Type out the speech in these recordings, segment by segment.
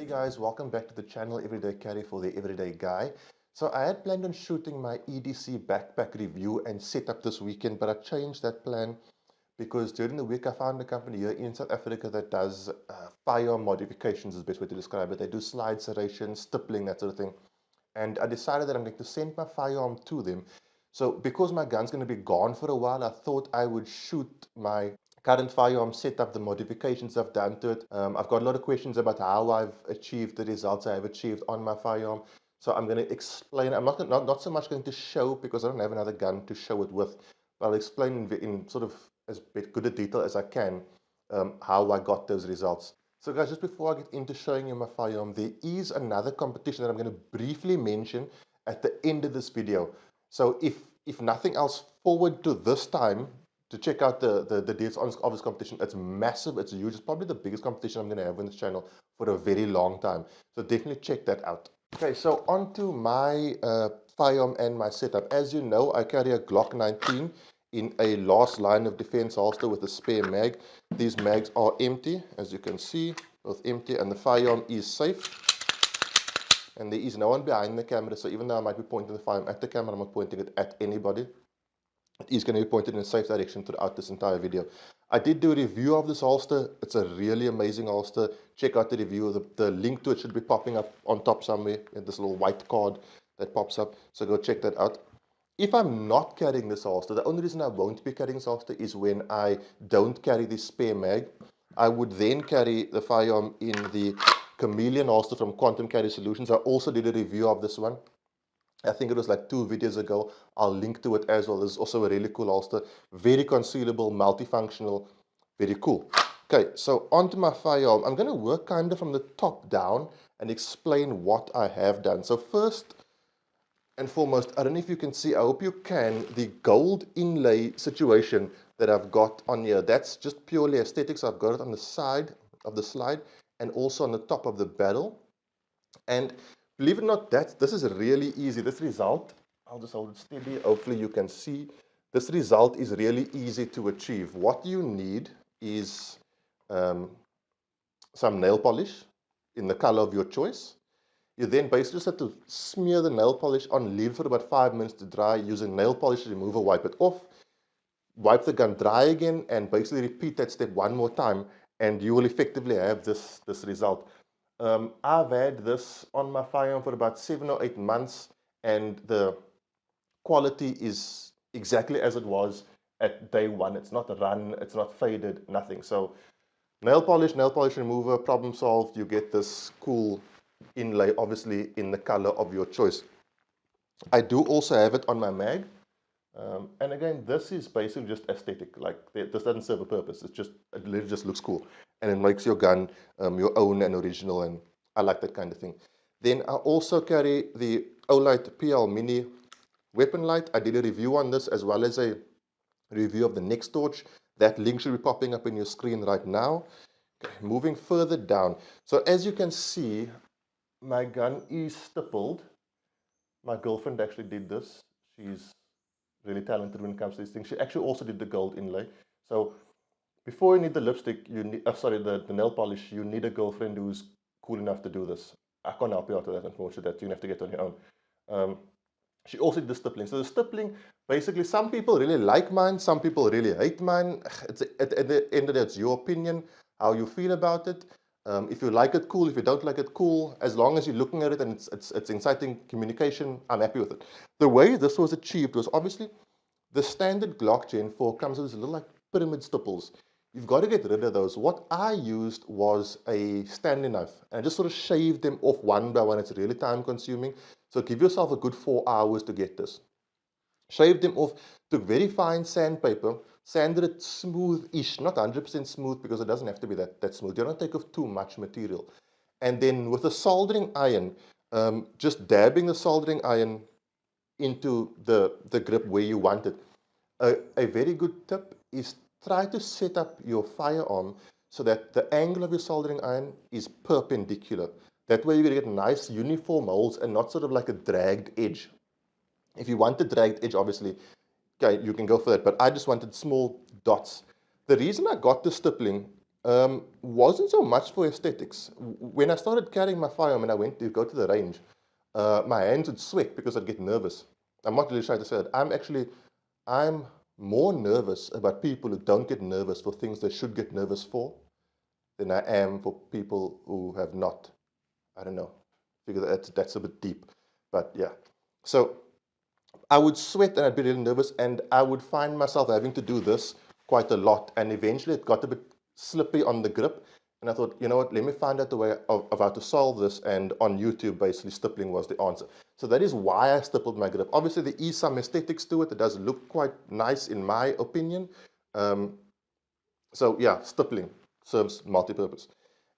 guys, welcome back to the channel Everyday Carry for the Everyday Guy. So I had planned on shooting my EDC backpack review and setup this weekend, but I changed that plan because during the week I found a company here in South Africa that does firearm modifications, is the best way to describe it. They do slide serration, stippling, that sort of thing. And I decided that I'm going to send my firearm to them. So because my gun's going to be gone for a while, I thought I would shoot my current firearm setup, the modifications I've done to it. I've got a lot of questions about how I've achieved the results I have achieved on my firearm. So I'm going to explain. I'm not so much going to show because I don't have another gun to show it with, but I'll explain in sort of as good a detail as I can how I got those results. So guys, just before I get into showing you my firearm, there is another competition that I'm going to briefly mention at the end of this video. So if nothing else, forward to this time to check out the dates of this competition. It's massive, it's huge. It's probably the biggest competition I'm going to have on this channel for a very long time. So definitely check that out. Okay, so on to my firearm and my setup. As you know, I carry a Glock 19 in a last line of defense holster with a spare mag. These mags are empty, as you can see, both empty, and the firearm is safe. And there is no one behind the camera, so even though I might be pointing the firearm at the camera, I'm not pointing it at anybody. It is going to be pointed in a safe direction throughout this entire video. I did do a review of this holster. It's a really amazing holster. Check out the review. The link to it should be popping up on top somewhere in this little white card that pops up. So go check that out. If I'm not carrying this holster, the only reason I won't be carrying this holster is when I don't carry this spare mag. I would then carry the firearm in the Chameleon holster from Quantum Carry Solutions. I also did a review of this one. I think it was like 2 videos ago. I'll link to it as well. This is also a really cool holster. Very concealable, multifunctional, very cool. Okay, so onto my firearm. I'm going to work kind of from the top down and explain what I have done. So first and foremost, I don't know if you can see, I hope you can, the gold inlay situation that I've got on here. That's just purely aesthetics. I've got it on the side of the slide and also on the top of the barrel. And believe it or not, this is really easy. This result, I'll just hold it steady. Hopefully you can see. This result is really easy to achieve. What you need is some nail polish in the color of your choice. You then basically just have to smear the nail polish on, leave it for about 5 minutes to dry, use a nail polish remover, wipe it off, wipe the gun dry again, and basically repeat that step one more time, and you will effectively have this result. I've had this on my firearm for about 7 or 8 months, and the quality is exactly as it was at day one. It's not run, it's not faded, nothing. So nail polish remover, problem solved. You get this cool inlay, obviously in the color of your choice. I do also have it on my mag. And again, this is basically just aesthetic. Like, this doesn't serve a purpose. It literally just looks cool, and it makes your gun your own and original, and I like that kind of thing. Then I also carry the Olight PL Mini weapon light. I did a review on this as well as a review of the next torch. That link should be popping up in your screen right now. Okay, moving further down. So as you can see, my gun is stippled. My girlfriend actually did this. She's really talented when it comes to these things. She actually also did the gold inlay. So before you need the lipstick, you need the nail polish, you need a girlfriend who's cool enough to do this. I can't help you out with that, unfortunately. That you have to get on your own. She also did the stippling. So the stippling, basically, some people really like mine, some people really hate mine. It's at the end of the day, it's your opinion, how you feel about it. If you like it, cool. If you don't like it, cool. As long as you're looking at it and it's inciting communication, I'm happy with it. The way this was achieved was obviously the standard Glock Gen 4 comes with this little like pyramid stipples. You've got to get rid of those. What I used was a Stanley knife, and I just sort of shaved them off one by one. It's really time consuming. So give yourself a good 4 hours to get this. Shaved them off, took very fine sandpaper, sanded it smooth-ish, not 100% smooth because it doesn't have to be that smooth. You don't take off too much material. And then with a soldering iron, just dabbing the soldering iron into the grip where you want it. A very good tip is try to set up your firearm so that the angle of your soldering iron is perpendicular. That way you're going to get nice uniform holes and not sort of like a dragged edge. If you want the dragged edge, obviously, okay, you can go for that, but I just wanted small dots. The reason I got the stippling Wasn't so much for aesthetics. When I started carrying my firearm and I went to go to the range, my hands would sweat because I'd get nervous. I'm not really shy to say that. I'm more nervous about people who don't get nervous for things they should get nervous for than I am for people who have not. I don't know. Figure that's a bit deep, but yeah. So I would sweat and I'd be really nervous, and I would find myself having to do this quite a lot. And eventually it got a bit slippery on the grip. And I thought, you know what, let me find out the way of how to solve this. And on YouTube, basically, stippling was the answer. So that is why I stippled my grip. Obviously, there is some aesthetics to it. It does look quite nice, in my opinion. Um, so yeah, stippling serves multi-purpose.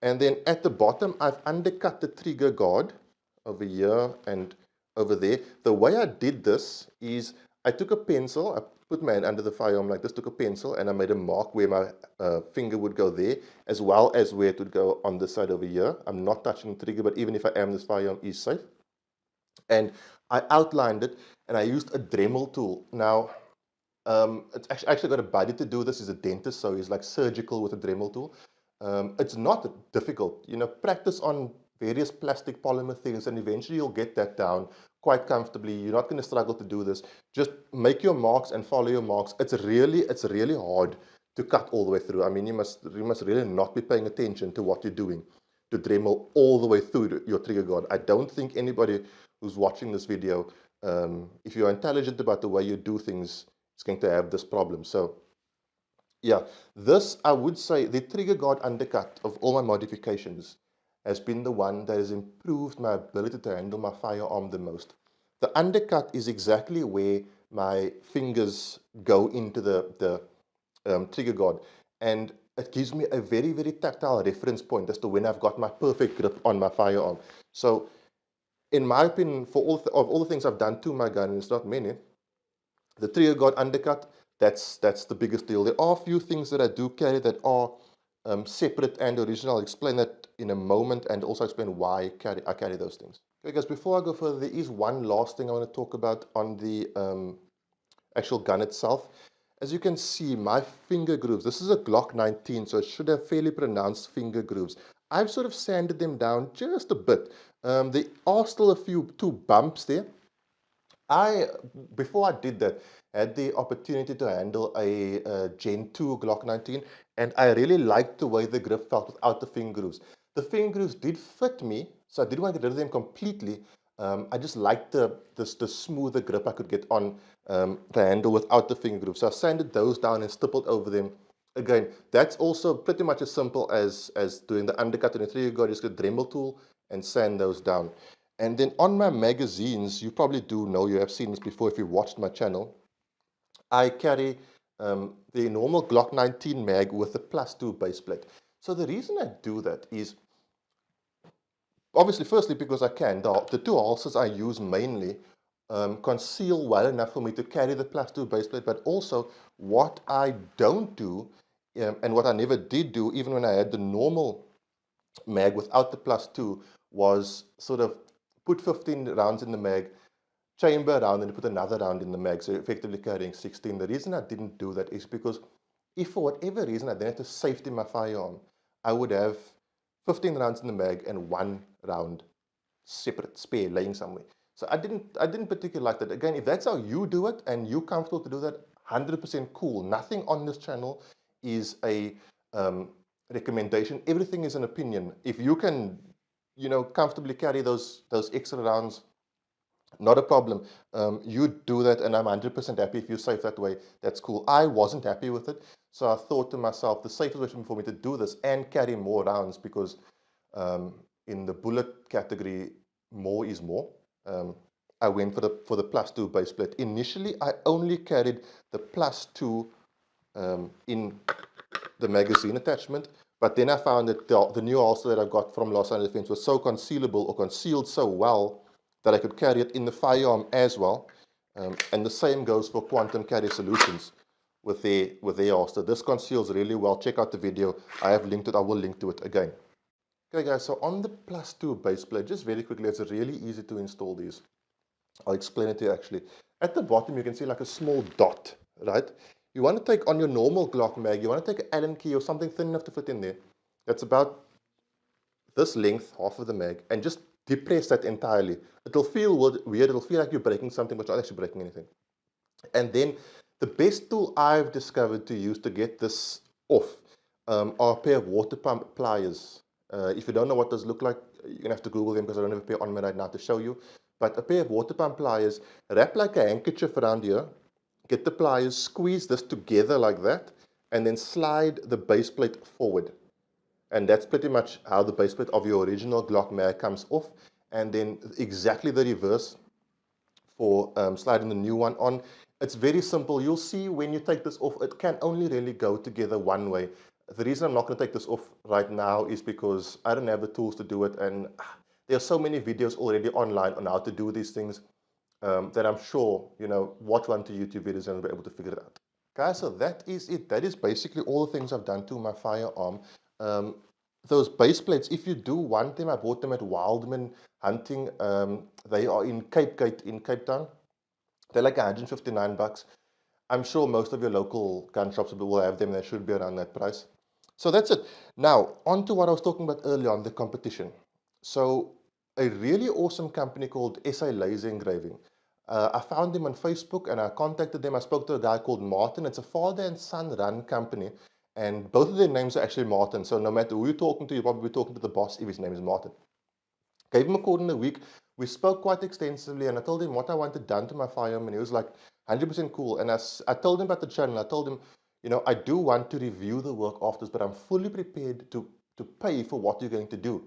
And then at the bottom, I've undercut the trigger guard over here and over there. The way I did this is I took a pencil, I put my hand under the firearm like this, took a pencil, and I made a mark where my finger would go there, as well as where it would go on this side over here. I'm not touching the trigger, but even if I am, this firearm is safe. And I outlined it, and I used a Dremel tool. Now, it's actually got a buddy to do this. He's a dentist, so he's like surgical with a Dremel tool. It's not difficult. You know, practice on various plastic polymer things, and eventually you'll get that down quite comfortably. You're not going to struggle to do this. Just make your marks and follow your marks. It's really hard to cut all the way through. I mean, you must really not be paying attention to what you're doing to Dremel all the way through your trigger guard. I don't think anybody who's watching this video, if you're intelligent about the way you do things, is going to have this problem. So yeah, this, I would say, the trigger guard undercut of all my modifications has been the one that has improved my ability to handle my firearm the most. The undercut is exactly where my fingers go into the trigger guard, and it gives me a very, very tactile reference point as to when I've got my perfect grip on my firearm. So in my opinion, for all the things I've done to my gun, and it's not many, the trigger guard undercut, that's the biggest deal. There are a few things that I do carry that are separate and original. I'll explain that in a moment, and also explain why I carry those things. Okay, guys, before I go further, there is one last thing I want to talk about on the actual gun itself. As you can see, my finger grooves, this is a Glock 19, so it should have fairly pronounced finger grooves. I've sort of sanded them down just a bit. There are still two bumps there. Before I did that, had the opportunity to handle a Gen 2 Glock 19, and I really liked the way the grip felt without the finger grooves. The finger grooves did fit me, so I didn't want to get rid of them completely. I just liked the smoother grip I could get on the handle without the finger grooves. So I sanded those down and stippled over them. Again, that's also pretty much as simple as doing the undercut and the trigger guard. Just get a Dremel tool and sand those down. And then on my magazines, you probably do know, you have seen this before if you watched my channel, I carry the normal Glock 19 mag with the +2 base plate. So the reason I do that is, obviously, firstly, because I can. The two holsters I use mainly conceal well enough for me to carry the +2 base plate, but also what I don't do, and what I never did do, even when I had the normal mag without the +2, was sort of put 15 rounds in the mag, chamber a round, and put another round in the mag, so effectively carrying 16. The reason I didn't do that is because if for whatever reason I then had to safety my firearm, I would have 15 rounds in the mag and 1 round separate, spare, laying somewhere. So I didn't particularly like that. Again, if that's how you do it and you're comfortable to do that, 100% cool. Nothing on this channel is a recommendation. Everything is an opinion. If you can, comfortably carry those extra rounds, not a problem. You do that, and I'm 100% happy if you're safe that way. That's cool. I wasn't happy with it, so I thought to myself, the safest way for me to do this and carry more rounds, because in the bullet category, more is more. I went for the +2 base plate. Initially, I only carried the +2 in the magazine attachment, but then I found that the new holster that I got from Los Angeles Defense was so concealable, or concealed so well, that I could carry it in the firearm as well. And the same goes for Quantum Carry Solutions with their holster. This conceals really well. Check out the video. I have linked it. I will link to it again. Okay, guys, so on the +2 base plate, just very quickly, it's really easy to install these. I'll explain it to you actually. At the bottom, you can see like a small dot, right? You want to take on your normal Glock mag, you want to take an Allen key or something thin enough to fit in there. That's about this length, half of the mag, and just depress that entirely. It'll feel weird, it'll feel like you're breaking something, but you're not actually breaking anything. And then the best tool I've discovered to use to get this off are a pair of water pump pliers. If you don't know what those look like, you're going to have to Google them because I don't have a pair on me right now to show you. But a pair of water pump pliers, wrap like a handkerchief around here, get the pliers, squeeze this together like that, and then slide the base plate forward. And that's pretty much how the base plate of your original Glock mag comes off. And then exactly the reverse for sliding the new one on. It's very simple. You'll see when you take this off, it can only really go together one way. The reason I'm not going to take this off right now is because I don't have the tools to do it, and there are so many videos already online on how to do these things that I'm sure, watch one to YouTube videos and be able to figure it out. Guys, so that is it. That is basically all the things I've done to my firearm. Those base plates, if you do want them, I bought them at Wildman Hunting. They are in Cape Gate in Cape Town. They're like $159. I'm sure most of your local gun shops will have them. They should be around that price. So that's it. Now, on to what I was talking about earlier on, the competition. So a really awesome company called SA Laser Engraving. I found them on Facebook and I contacted them. I spoke to a guy called Martin. It's a father and son run company. And both of their names are actually Martin. So no matter who you're talking to, you're probably talking to the boss if his name is Martin. Gave him a call in a week. We spoke quite extensively and I told him what I wanted done to my firearm and he was like 100% cool. And I told him about the channel. I told him, I do want to review the work after this, but I'm fully prepared to pay for what you're going to do.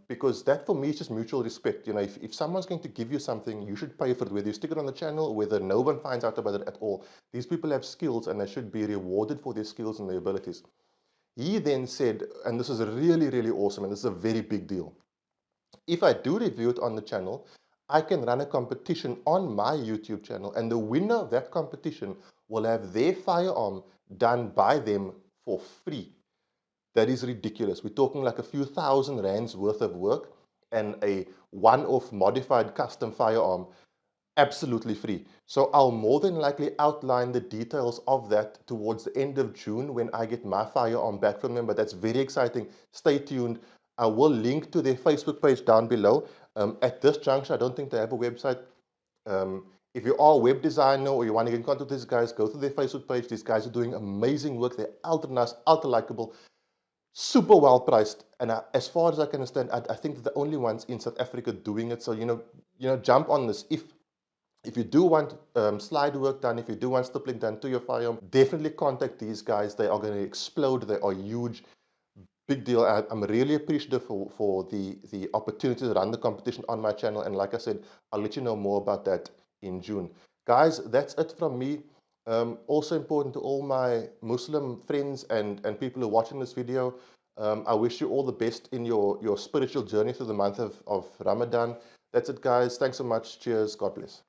Because that for me is just mutual respect. If someone's going to give you something, you should pay for it, whether you stick it on the channel or whether no one finds out about it at all. These people have skills and they should be rewarded for their skills and their abilities. He then said, and this is really, really awesome, and this is a very big deal. If I do review it on the channel, I can run a competition on my YouTube channel, and the winner of that competition will have their firearm done by them for free. That is ridiculous. We're talking like a few thousand rands worth of work and a one-off modified custom firearm absolutely free. So I'll more than likely outline the details of that towards the end of June when I get my firearm back from them, but that's very exciting. Stay tuned. I will link to their Facebook page down below. At this juncture, I don't think they have a website. If you are a web designer or you want to get in contact with these guys, go to their Facebook page. These guys are doing amazing work. They're ultra nice, ultra likable, super well priced, and as far as I can understand, I think they're the only ones in South Africa doing it. So jump on this. If you do want slide work done, if you do want stippling done to your firearm, definitely contact these guys. They are going to explode. They are huge. Big deal. I'm really appreciative for the opportunity to run the competition on my channel. And like I said, I'll let you know more about that in June. Guys, that's it from me. Also important to all my Muslim friends and people who are watching this video, I wish you all the best in your spiritual journey through the month of Ramadan. That's it, guys. Thanks so much. Cheers. God bless.